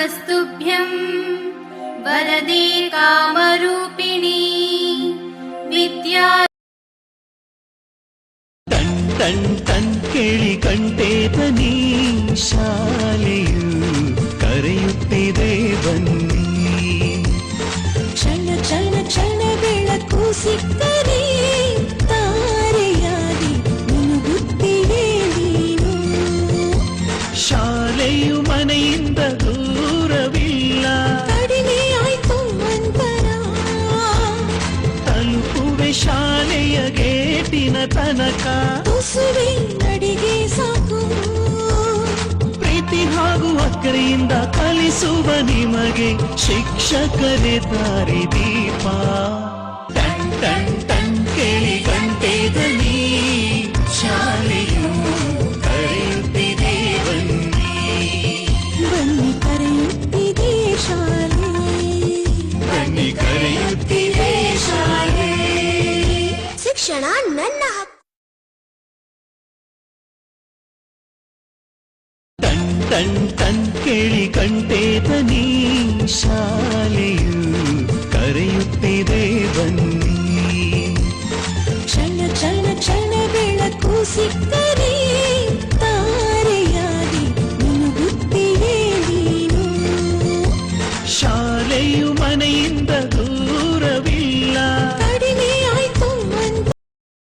नमस्तुभ्यं वरदे कामरूपिणी विद्या टन टन ಕೇಳಿ ಕಂಠೇತನಿ ಶಾಲೆಯು ಕರೆಯುತ್ತಿದೆ ಬನ್ನಿ ಕ್ಷಣ ಕ್ಷಣ ಕ್ಷಣ ಬೆಳಕು ಸಿಕ್ಕರೆ ತಾರೆಯಾಗಿ ಮುನುಗುತ್ತಿದೆ ನೀನು ಶಾಲೆಯು ಮನೆಯಿಂದ ದೂರವಿಲ್ಲ ಕಡಿಮೆ ಆಯ್ತು ಅಂತರ ತಲುಪುವೆ ಶಾಲೆಯ ಗೇಟಿನ ತನಕ ತುಸುವೆ ನಡಿಗೆ ಸಾಕು ಪ್ರೀತಿ ಹಾಗೂ ಅಕ್ಕರೆಯಿಂದ ಕಲಿಸುವ ನಿಮಗೆ ಶಿಕ್ಷಕರೇ ದಾರಿ ದೀಪ ಟನ್ ಟನ್ ಟನ್ ಕೇಳಿ ಗಂಟೆ ಧ್ವನಿ ಶಾಲೆಯು ಕರೆಯುತ್ತಿದೆ ಬನ್ನಿ ಬನ್ನಿ ಕರೆಯುತ್ತಿದೆ ಶಾಲೆ ಬನ್ನಿ ಕರೆಯುತ್ತಿದೆ ಶಾಲೆ ಶಿಕ್ಷಣ ನನ್ನ ಹಕ್ಕು ಟನ್ ಟನ್ ಟನ್ ಕೇಳಿ ಗಂಟೆ ಧ್ವನಿ ಶಾಲೆಯು ಕರೆಯುತ್ತಿದೆ ಬನ್ನಿ ಕ್ಷಣ ಕ್ಷಣ ಕ್ಷಣ ಬೆಳಕು ಸಿಕ್ಕ